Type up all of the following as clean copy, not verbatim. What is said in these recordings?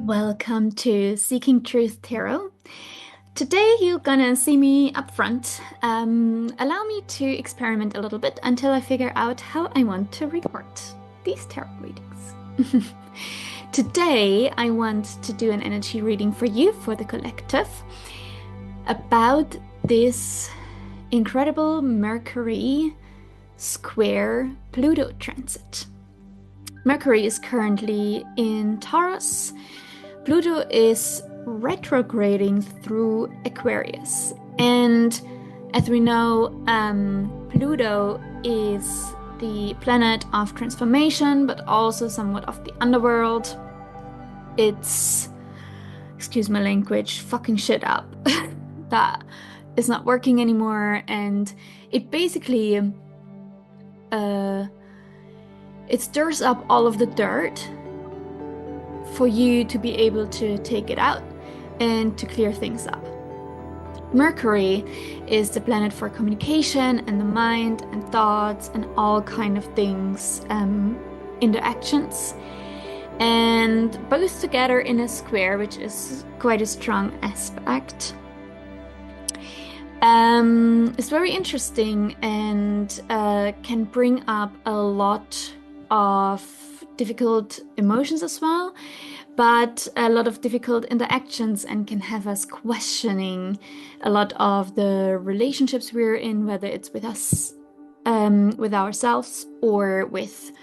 Welcome to Seeking Truth Tarot. Today you're gonna see me up front. Allow me to experiment a little bit until I figure out how I want to record these tarot readings. Today I want to do an energy reading for you, for the collective, about this incredible Mercury Square Pluto transit. Mercury is currently in Taurus. Pluto is retrograding through Aquarius. And as we know, Pluto is the planet of transformation, but also somewhat of the underworld. It's, excuse my language, fucking shit up. That is not working anymore. And it basically, it stirs up all of the dirt for you to be able to take it out and to clear things up. Mercury is the planet for communication and the mind and thoughts and all kind of things, interactions, and both together in a square, which is quite a strong aspect. It's very interesting and can bring up a lot of difficult emotions as well, but a lot of difficult interactions, and can have us questioning a lot of the relationships we're in, whether it's with us, with ourselves, or with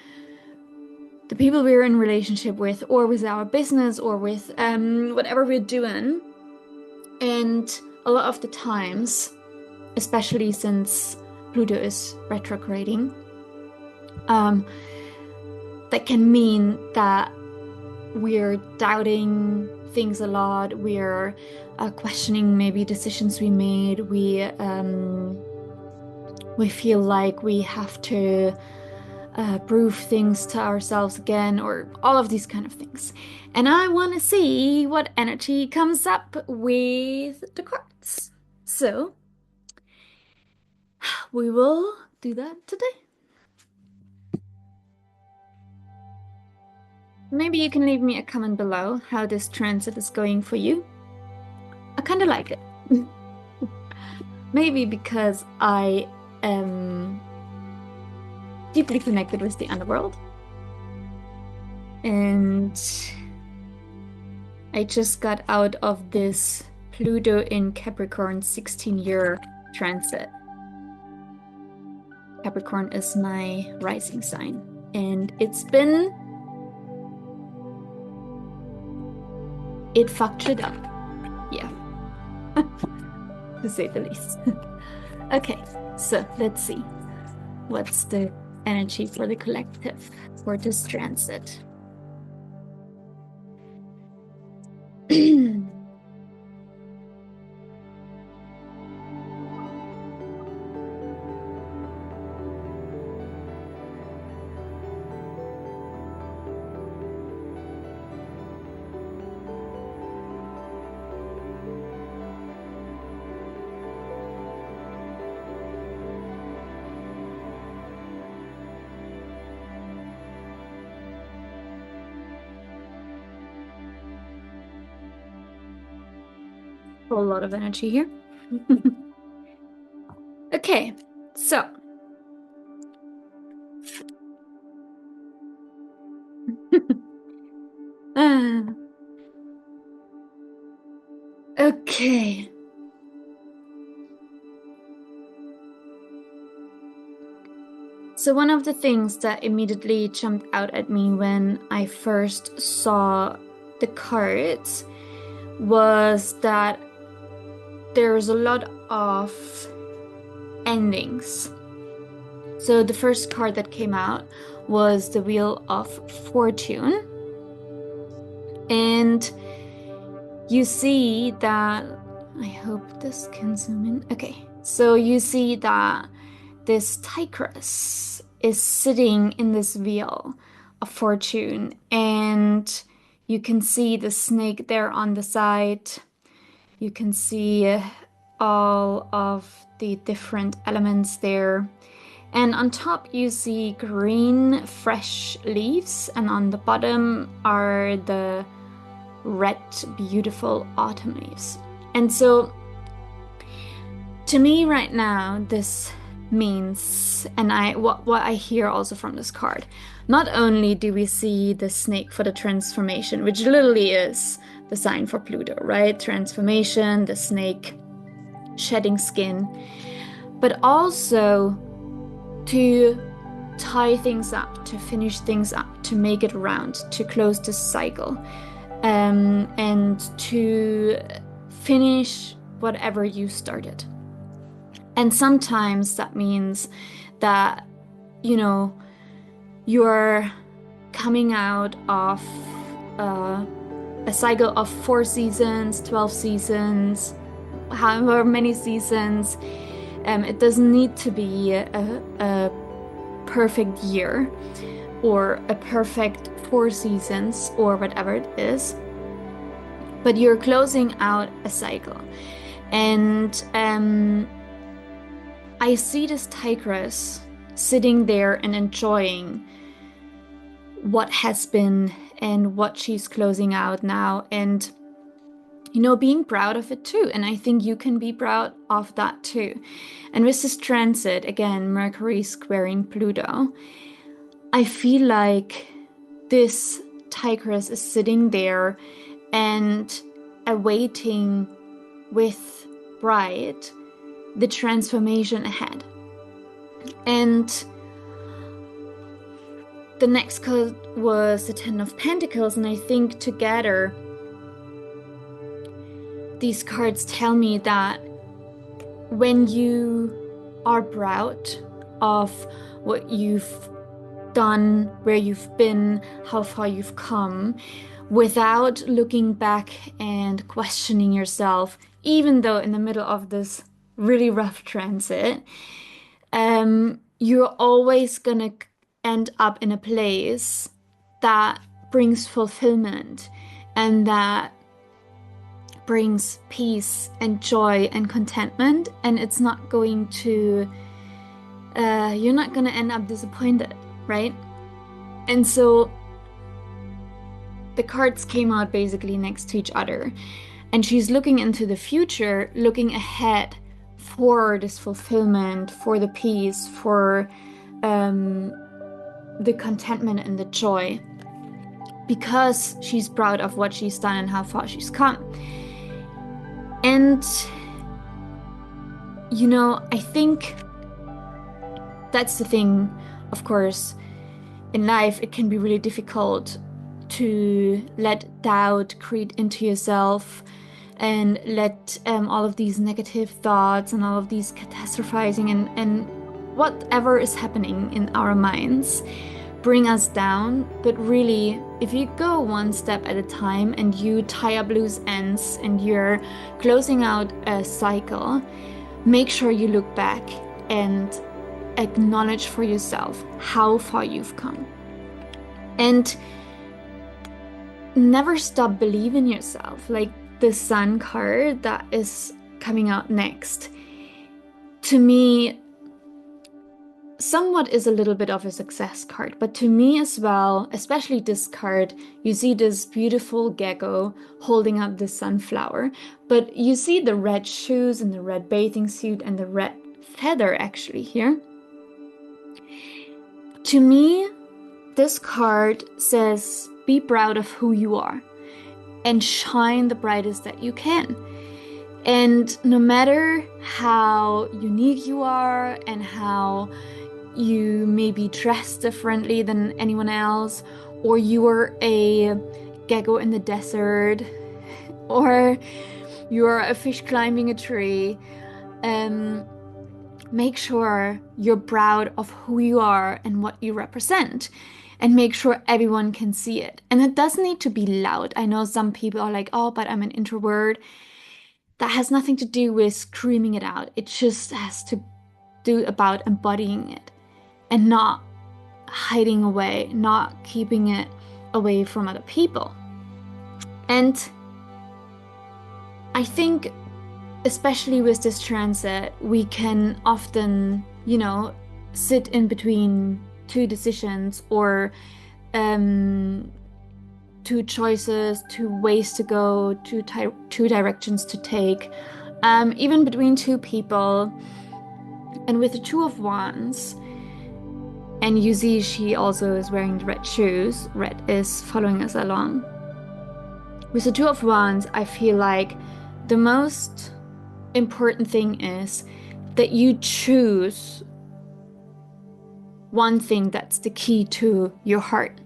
the people we're in relationship with, or with our business, or with whatever we're doing. And a lot of the times, especially since Pluto is retrograding, that can mean that we're doubting things a lot. We're questioning maybe decisions we made. We feel like we have to prove things to ourselves again, or all of these kind of things. And I want to see what energy comes up with the cards. So we will do that today. Maybe you can leave me a comment below how this transit is going for you. I kind of like it. Maybe because I am deeply connected with the underworld. And I just got out of this Pluto in Capricorn 16-year transit. Capricorn is my rising sign, and it fucked shit up. Yeah. To say the least. Okay, so let's see. What's the energy for the collective for this transit? A lot of energy here. Okay, so okay. So one of the things that immediately jumped out at me when I first saw the cards was that there's a lot of endings. So the first card that came out was the Wheel of Fortune. And you see that, I hope this can zoom in. Okay, so you see that this tigress is sitting in this Wheel of Fortune, and you can see the snake there on the side. You can see all of the different elements there. And on top you see green fresh leaves, and on the bottom are the red, beautiful autumn leaves. And so to me right now, this means, and what I hear also from this card, not only do we see the snake for the transformation, which literally is the sign for Pluto, right? Transformation, the snake shedding skin, but also to tie things up, to finish things up, to make it round, to close this cycle, and to finish whatever you started. And sometimes that means that, you know, you're coming out of a cycle of 4 seasons, 12 seasons, however many seasons. It doesn't need to be a perfect year or a perfect 4 seasons or whatever it is, but you're closing out a cycle. And I see this tigress sitting there and enjoying what has been and what she's closing out now, and being proud of it too. And I think you can be proud of that too. And with this transit, again, Mercury squaring Pluto, I feel like this tigress is sitting there and awaiting with pride the transformation ahead. And the next card was the Ten of Pentacles, and I think together these cards tell me that when you are proud of what you've done, where you've been, how far you've come, without looking back and questioning yourself, even though in the middle of this really rough transit, you're always gonna end up in a place that brings fulfillment and that brings peace and joy and contentment, and it's not going to you're not gonna end up disappointed, right? And so the cards came out basically next to each other, and she's looking into the future, looking ahead for this fulfillment, for the peace, for the contentment and the joy, because she's proud of what she's done and how far she's come. And I think that's the thing. Of course, in life it can be really difficult to let doubt creep into yourself and let all of these negative thoughts and all of these catastrophizing and whatever is happening in our minds bring us down. But really, if you go one step at a time and you tie up loose ends and you're closing out a cycle, make sure you look back and acknowledge for yourself how far you've come. And never stop believing in yourself. Like the Sun card that is coming out next, to me, somewhat is a little bit of a success card, but to me as well, especially this card, you see this beautiful gecko holding up the sunflower, but you see the red shoes and the red bathing suit and the red feather actually here. To me, this card says, be proud of who you are and shine the brightest that you can. And no matter how unique you are and how you may be dressed differently than anyone else, or you are a gecko in the desert, or you are a fish climbing a tree, make sure you're proud of who you are and what you represent, and make sure everyone can see it. And it doesn't need to be loud. I know some people are like, oh, but I'm an introvert. That has nothing to do with screaming it out. It just has to do about embodying it and not hiding away, not keeping it away from other people. And I think, especially with this transit, we can often, sit in between two decisions, or two choices, two ways to go, two directions to take, even between two people. And with the Two of Wands, and you see she also is wearing the red shoes, red is following us along. With the Two of Wands, I feel like the most important thing is that you choose one thing that's the key to your heart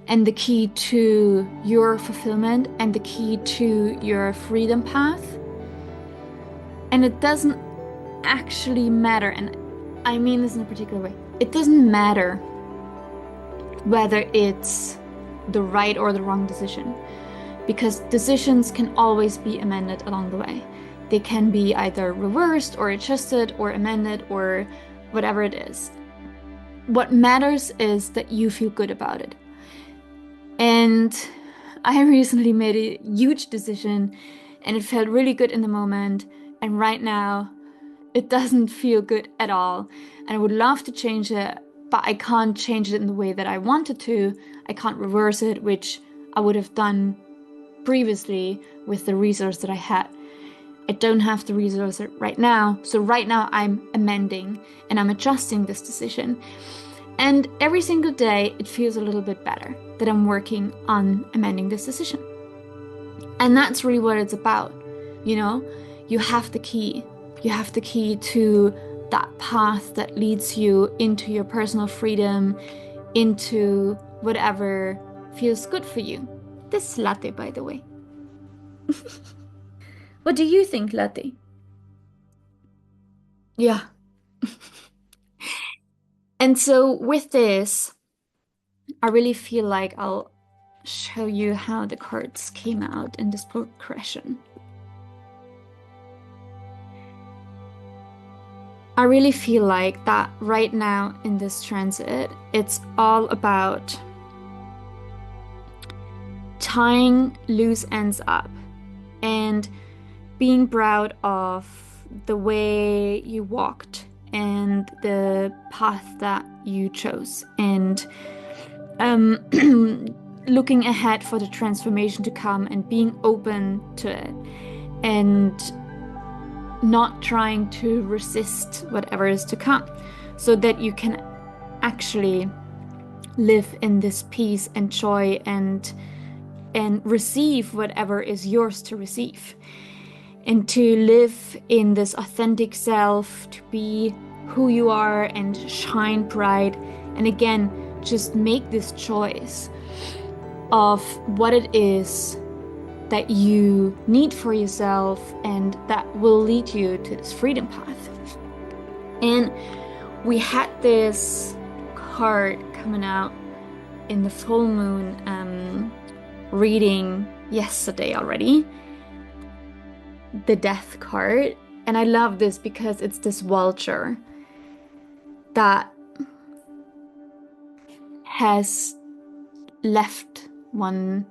and the key to your fulfillment and the key to your freedom path. And it doesn't actually matter, and I mean this in a particular way, it doesn't matter whether it's the right or the wrong decision, because decisions can always be amended along the way. They can be either reversed or adjusted or amended or whatever it is. What matters is that you feel good about it. And I recently made a huge decision and it felt really good in the moment. And right now, it doesn't feel good at all. And I would love to change it, but I can't change it in the way that I wanted to. I can't reverse it, which I would have done previously with the resource that I had. I don't have the resource right now. So right now I'm amending and I'm adjusting this decision. And every single day it feels a little bit better that I'm working on amending this decision. And that's really what it's about. You know, you have the key. You have the key to that path that leads you into your personal freedom, into whatever feels good for you. This is latte, by the way. What do you think, latte? Yeah. And so with this, I really feel like I'll show you how the cards came out in this progression. I really feel like that right now in this transit, it's all about tying loose ends up and being proud of the way you walked and the path that you chose, and looking ahead for the transformation to come and being open to it, and not trying to resist whatever is to come, so that you can actually live in this peace and joy and receive whatever is yours to receive, and to live in this authentic self, to be who you are and shine bright. And again, just make this choice of what it is that you need for yourself and that will lead you to this freedom path. And we had this card coming out in the full moon reading yesterday already, the Death card. And I love this because it's this vulture that has left one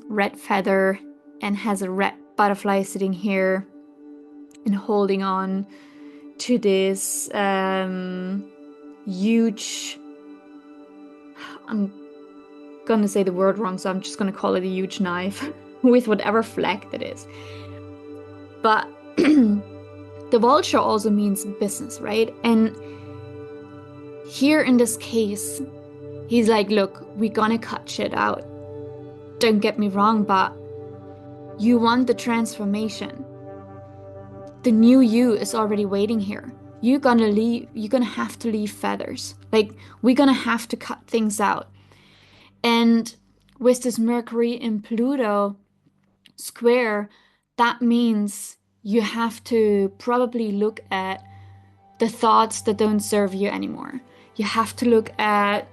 red feather and has a red butterfly sitting here and holding on to this huge, I'm gonna say the word wrong, so I'm just gonna call it a huge knife with whatever flag that is. But the vulture also means business, right? And here in this case, he's like, look, we're gonna cut shit out. Don't get me wrong, but you want the transformation. The new you is already waiting here. You're gonna have to leave feathers. Like, we're gonna have to cut things out. And with this Mercury and Pluto square, that means you have to probably look at the thoughts that don't serve you anymore. You have to look at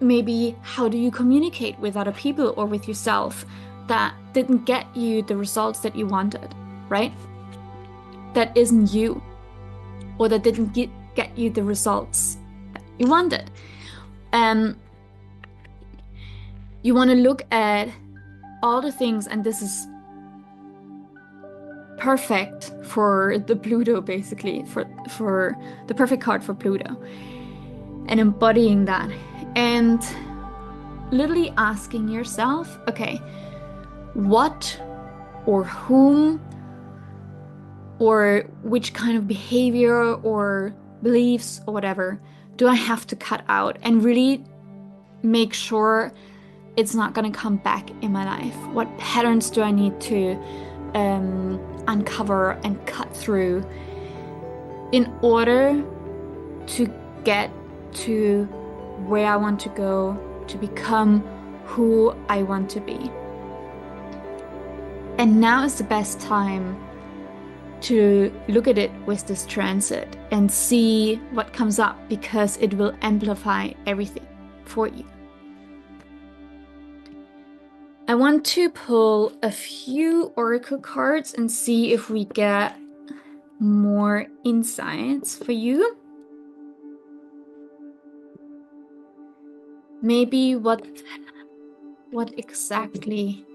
maybe how do you communicate with other people or with yourself that didn't get you the results that you wanted, right? That isn't you, or that didn't get you the results that you wanted. You want to look at all the things, and this is perfect for the Pluto, basically, for the perfect card for Pluto, and embodying that. And literally asking yourself, okay, what or whom or which kind of behavior or beliefs or whatever do I have to cut out and really make sure it's not going to come back in my life? What patterns do I need to uncover and cut through in order to get to where I want to go, to become who I want to be? And now is the best time to look at it with this transit and see what comes up, because it will amplify everything for you. I want to pull a few oracle cards and see if we get more insights for you. Maybe what exactly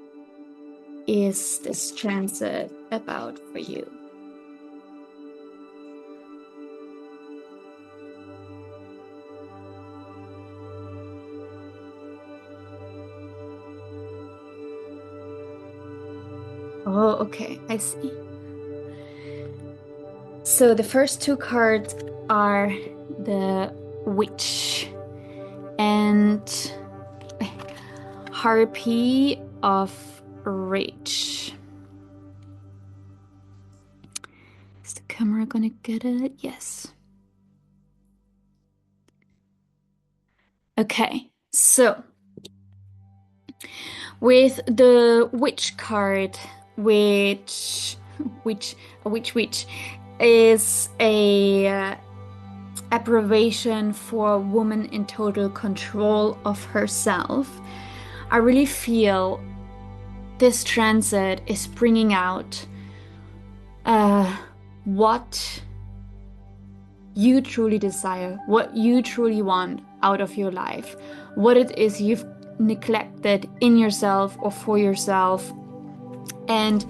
is this transit about for you? Oh, okay, I see. So the first two cards are the Witch and Harpy of Rage. Is the camera gonna get it? Yes. Okay, so with the Witch card, which is a abbreviation for a woman in total control of herself, I really feel this transit is bringing out what you truly desire, what you truly want out of your life, what it is you've neglected in yourself or for yourself, and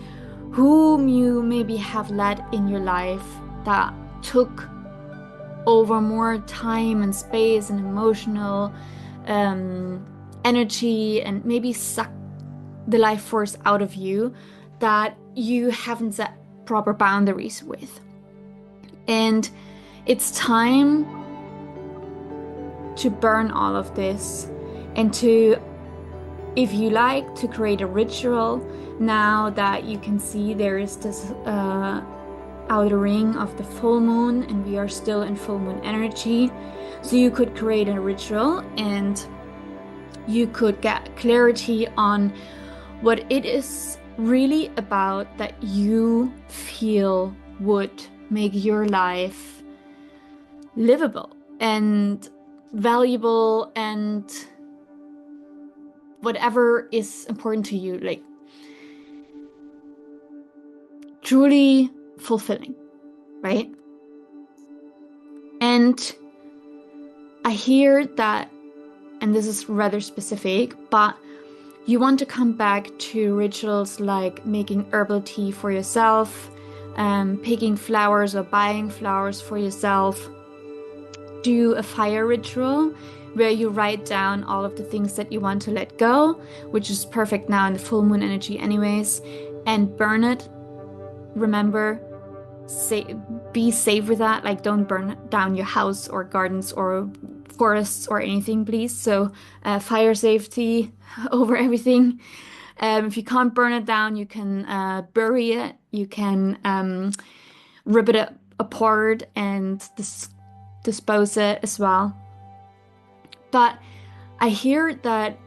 whom you maybe have let in your life that took over more time and space and emotional energy and maybe sucked the life force out of you that you haven't set proper boundaries with. And it's time to burn all of this and to, if you like, to create a ritual. Now that you can see there is this outer ring of the full moon and we are still in full moon energy, so you could create a ritual and you could get clarity on what it is really about that you feel would make your life livable and valuable and whatever is important to you, like truly fulfilling, right? And I hear that, and this is rather specific, but you want to come back to rituals like making herbal tea for yourself, picking flowers or buying flowers for yourself, do a fire ritual where you write down all of the things that you want to let go, which is perfect now in the full moon energy anyways, and burn it. Remember, be safe with that. Like, don't burn down your house or gardens or forests or anything, please. So fire safety over everything. If you can't burn it down, you can bury it. You can rip it apart and dispose it as well. But I hear that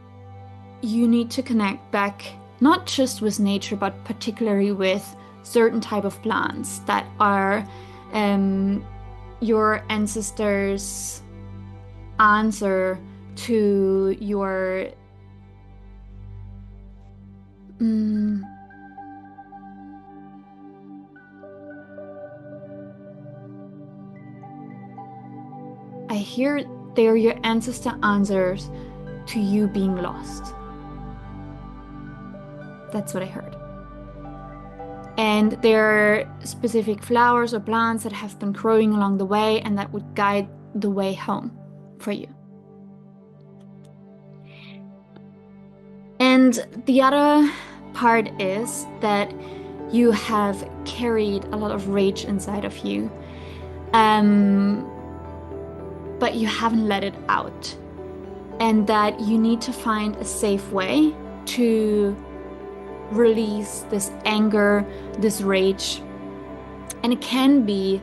you need to connect back not just with nature, but particularly with certain type of plants that are your ancestors' answer to your I hear they're your ancestor answers to you being lost. That's what I heard. And there are specific flowers or plants that have been growing along the way and that would guide the way home for you. And the other part is that you have carried a lot of rage inside of you, but you haven't let it out. And that you need to find a safe way to release this anger, this rage. And it can be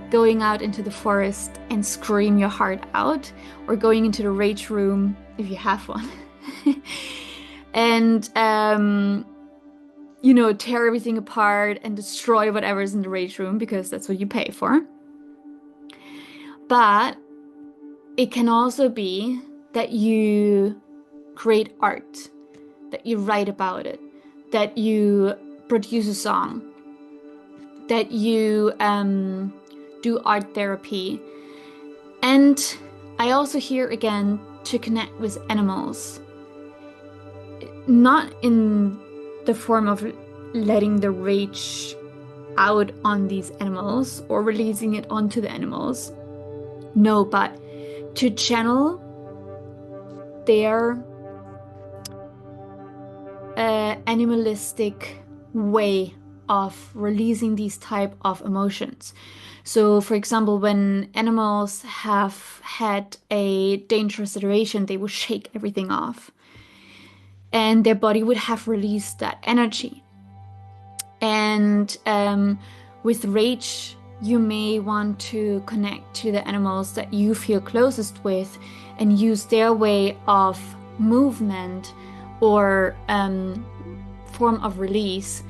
going out into the forest and scream your heart out, or going into the rage room if you have one. And tear everything apart and destroy whatever's in the rage room, because that's what you pay for. But it can also be that you create art, that you write about it, that you produce a song, that you do art therapy. And I also hear again to connect with animals, not in the form of letting the rage out on these animals or releasing it onto the animals. No, but to channel their animalistic way of releasing these type of emotions. So, for example, when animals have had a dangerous situation, they will shake everything off, and their body would have released that energy. And with rage, you may want to connect to the animals that you feel closest with and use their way of movement or form of release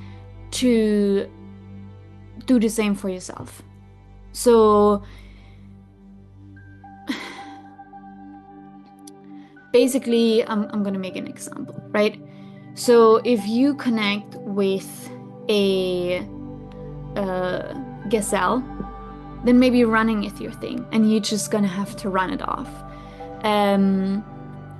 to do the same for yourself. So basically, I'm gonna make an example, right? So if you connect with a gazelle, then maybe running is your thing, and you're just gonna have to run it off.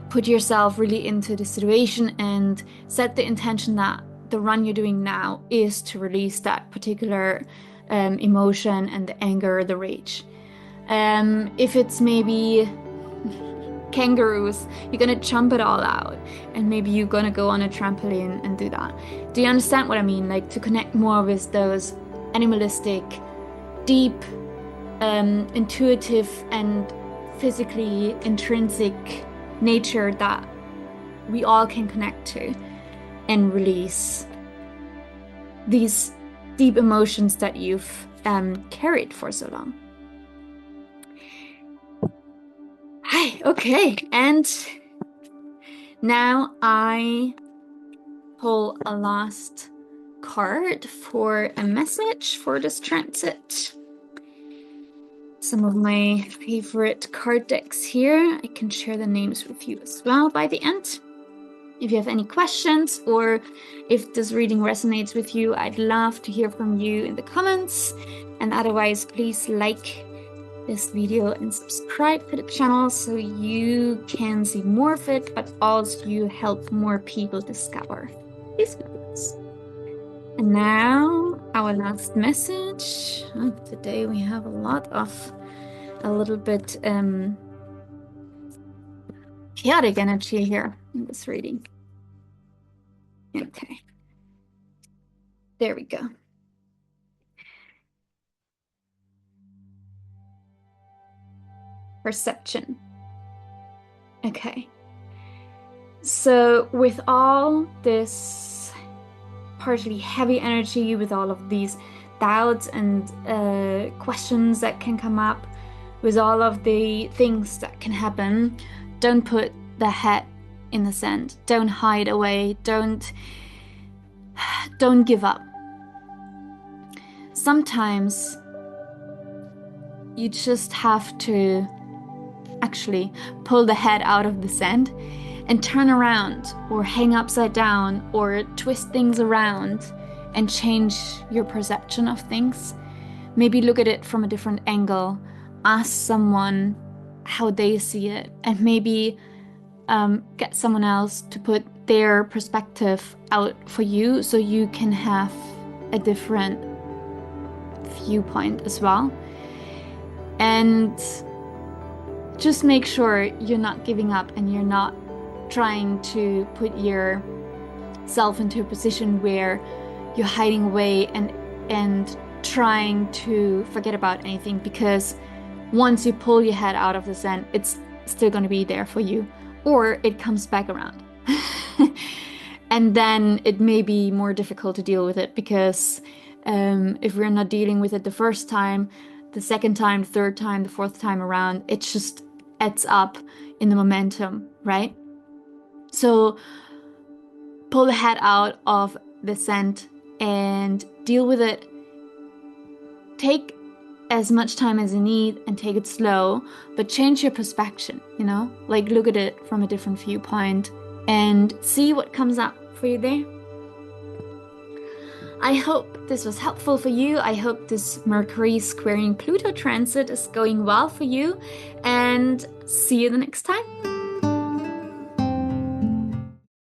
Put yourself really into the situation and set the intention that the run you're doing now is to release that particular emotion and the anger, the rage. If it's maybe kangaroos, you're gonna jump it all out, and maybe you're gonna go on a trampoline and do that. Do you understand what I mean? Like, to connect more with those animalistic, deep, intuitive and physically intrinsic nature that we all can connect to, and release these deep emotions that you've carried for so long. Hi, okay, and now I pull a last card for a message for this transit. Some of my favorite card decks here. I can share the names with you as well by the end. If you have any questions, or if this reading resonates with you, I'd love to hear from you in the comments. And otherwise, please like this video and subscribe to the channel so you can see more of it, but also you help more people discover these videos. And now our last message. Today we have a little bit chaotic energy here in this reading. Okay, there we go. Perception. Okay, so with all this partially heavy energy, with all of these doubts and questions that can come up, with all of the things that can happen, don't put the head in the sand. Don't hide away. Don't give up. Sometimes you just have to actually pull the head out of the sand and turn around, or hang upside down, or twist things around and change your perception of things. Maybe look at it from a different angle. Ask someone how they see it, and maybe get someone else to put their perspective out for you so you can have a different viewpoint as well. And just make sure you're not giving up and you're not trying to put yourself into a position where you're hiding away and trying to forget about anything, because once you pull your head out of the sand, it's still going to be there for you, or it comes back around. And then it may be more difficult to deal with it, because if we're not dealing with it the first time, the second time, the third time, the fourth time around, it just adds up in the momentum, right? So pull the head out of the sand and deal with it. Take as much time as you need and take it slow, but change your perspective, like look at it from a different viewpoint and see what comes up for you there. I hope this was helpful for you. I hope this Mercury squaring Pluto transit is going well for you, and see you the next time.